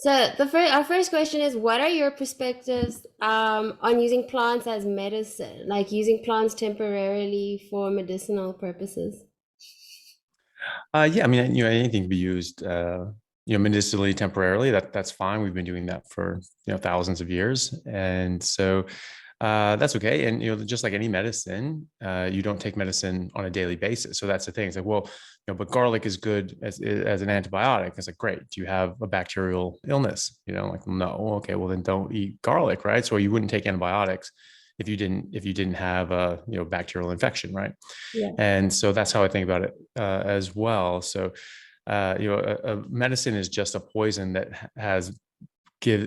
So our first question is, what are your perspectives on using plants as medicine, like using plants temporarily for medicinal purposes? Yeah, I mean, anything can be used, medicinally temporarily. That's fine. We've been doing that for thousands of years, and so that's okay. And just like any medicine, you don't take medicine on a daily basis. So that's the thing. It's like, well, but garlic is good as an antibiotic. It's like, great. Do you have a bacterial illness? Like, no. Okay, well then don't eat garlic, right? So you wouldn't take antibiotics if you didn't have a bacterial infection, right? Yeah. And so that's how I think about it as well. So a medicine is just a poison that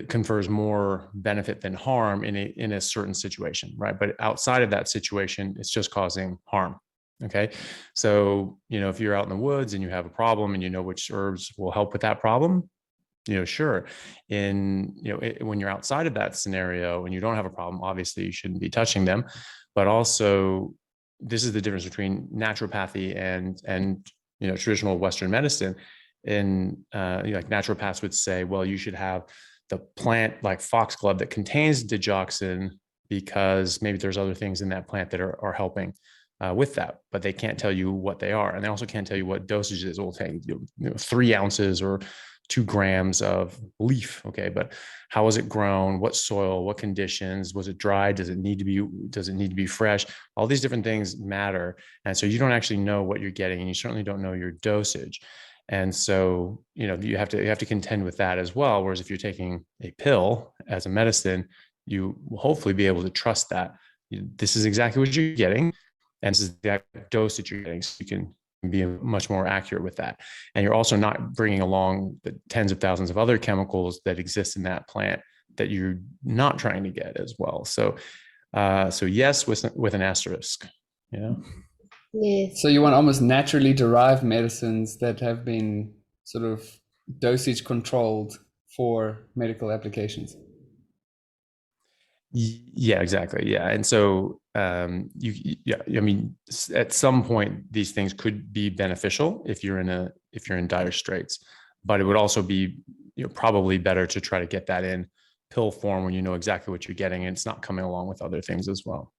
confers more benefit than harm in a certain situation, right? But outside of that situation, it's just causing harm. Okay. So, if you're out in the woods and you have a problem and you know which herbs will help with that problem, sure. When you're outside of that scenario and you don't have a problem, obviously you shouldn't be touching them. But also, this is the difference between naturopathy and traditional Western medicine. And like naturopaths would say, well, you should have the plant like foxglove that contains digoxin because maybe there's other things in that plant that are helping with that, but they can't tell you what they are. And they also can't tell you what dosages it will take, 3 ounces or 2 grams of leaf. Okay. But how was it grown? What soil, what conditions? Was it dry? Does it need to be fresh? All these different things matter. And so you don't actually know what you're getting, and you certainly don't know your dosage. And so, you have to contend with that as well. Whereas if you're taking a pill as a medicine, you will hopefully be able to trust that this is exactly what you're getting, and this is the dose that you're getting, so you can be much more accurate with that. And you're also not bringing along the tens of thousands of other chemicals that exist in that plant that you're not trying to get as well. So yes, with an asterisk. Yeah. Yes. So you want almost naturally derived medicines that have been sort of dosage controlled for medical applications. Yeah, exactly. Yeah. And so yeah, I mean, at some point these things could be beneficial if you're in dire straits, but it would also be probably better to try to get that in pill form when you know exactly what you're getting and it's not coming along with other things as well.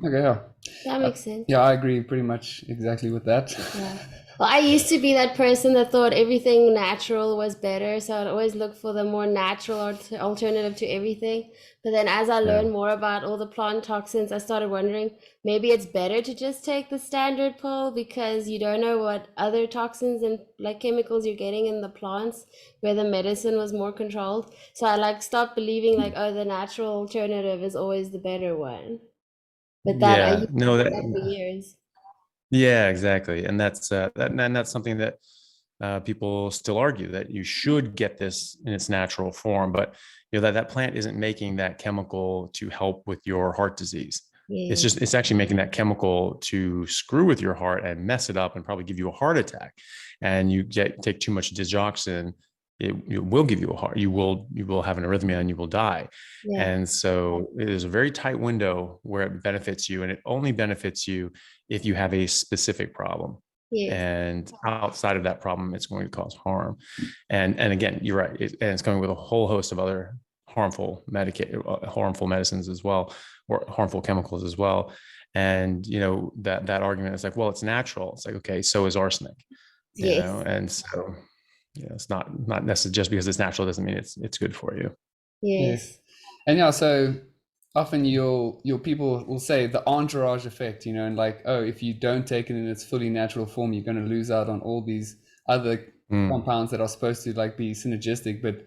Okay, yeah. That makes sense. Yeah, I agree pretty much exactly with that. Yeah. Well, I used to be that person that thought everything natural was better, so I'd always look for the more natural alternative to everything. But then as I Yeah. learned more about all the plant toxins, I started wondering maybe it's better to just take the standard pill because you don't know what other toxins and like chemicals you're getting in the plants where the medicine was more controlled. So I like stopped believing like, oh, the natural alternative is always the better one. But that I Yeah. used to No, think that that for years. yeah, exactly. And that's something that people still argue that you should get this in its natural form, but that plant isn't making that chemical to help with your heart disease. Yes. It's actually making that chemical to screw with your heart and mess it up and probably give you a heart attack. And take too much digoxin, it will give you a heart. You will have an arrhythmia and you will die. Yeah. And so it is a very tight window where it benefits you, and it only benefits you if you have a specific problem. Yes. And outside of that problem, it's going to cause harm. And again, you're right. And it's coming with a whole host of other harmful medicines as well, or harmful chemicals as well. And that argument is like, well, it's natural. It's like, okay, so is arsenic. Yes. And so it's not necessarily just because it's natural doesn't mean it's good for you. Yes. Yes. And yeah, so often you'll people will say the entourage effect, and like, oh, if you don't take it in its fully natural form, you're going to lose out on all these other Mm. compounds that are supposed to like be synergistic. But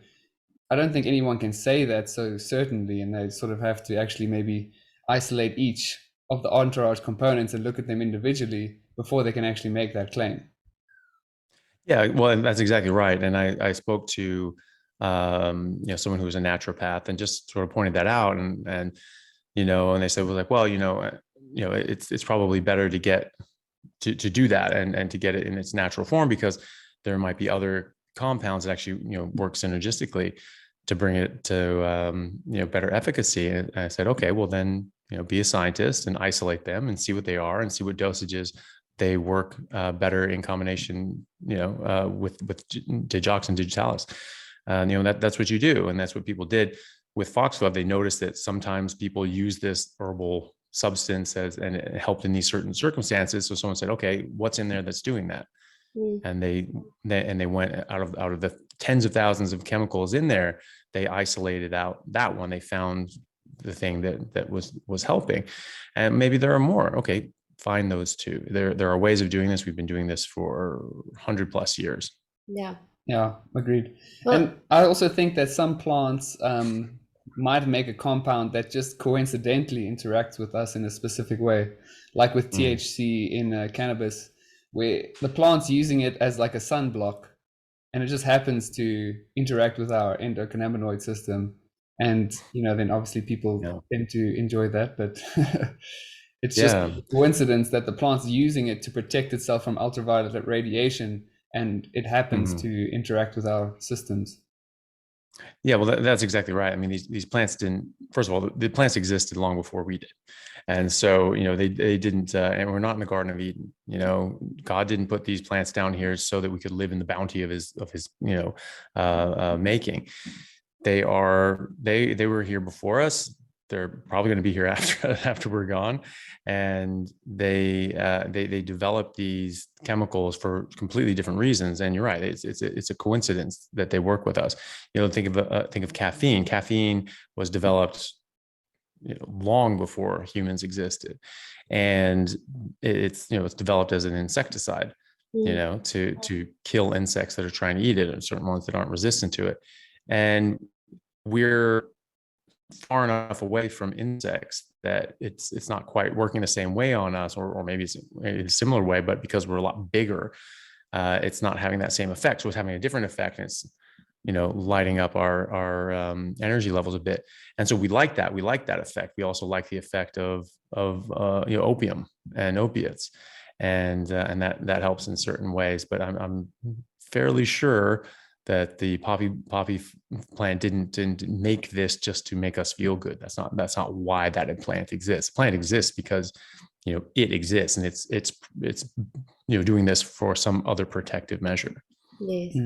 I don't think anyone can say that so certainly, and they sort of have to actually maybe isolate each of the entourage components and look at them individually before they can actually make that claim. Yeah, well, and that's exactly right. And I spoke to someone who was a naturopath and just sort of pointed that out, and they said, well, like, well, it's probably better to get to do that and to get it in its natural form, because there might be other compounds that actually work synergistically to bring it to better efficacy. And I said, okay, well then be a scientist and isolate them and see what they are and see what dosages they work better in combination with digoxin digitalis. That's what you do. And that's what people did with foxglove. They noticed that sometimes people use this herbal substance and it helped in these certain circumstances. So someone said, okay, what's in there that's doing that? Mm. And they went out of the tens of thousands of chemicals in there, they isolated out that one. They found the thing that was helping, and maybe there are more. Okay, find those two. There are ways of doing this. We've been doing this for 100+ years. Yeah. Yeah, agreed. Well, And I also think that some plants might make a compound that just coincidentally interacts with us in a specific way, like with THC in cannabis, where the plant's using it as like a sunblock, and it just happens to interact with our endocannabinoid system. And, then obviously people tend to enjoy that, but it's just a coincidence that the plant's using it to protect itself from ultraviolet radiation, and it happens to interact with our systems. Yeah, well, that's exactly right. I mean, these plants didn't, first of all, the plants existed long before we did. And so, they didn't, and we're not in the Garden of Eden. God didn't put these plants down here so that we could live in the bounty of his making. They were here before us. They're probably going to be here after we're gone, and they develop these chemicals for completely different reasons. And you're right; it's a coincidence that they work with us. Think of caffeine. Caffeine was developed long before humans existed, and it's developed as an insecticide, to kill insects that are trying to eat it, and certain ones that aren't resistant to it. And we're far enough away from insects that it's not quite working the same way on us, or maybe it's in a similar way, but because we're a lot bigger, it's not having that same effect. So it's having a different effect, and it's lighting up our energy levels a bit. And so we like that effect. We also like the effect of opium and opiates, and that helps in certain ways. But I'm fairly sure that the poppy plant didn't make this just to make us feel good. That's not why that plant exists. Plant exists because it exists, and it's doing this for some other protective measure. Yes.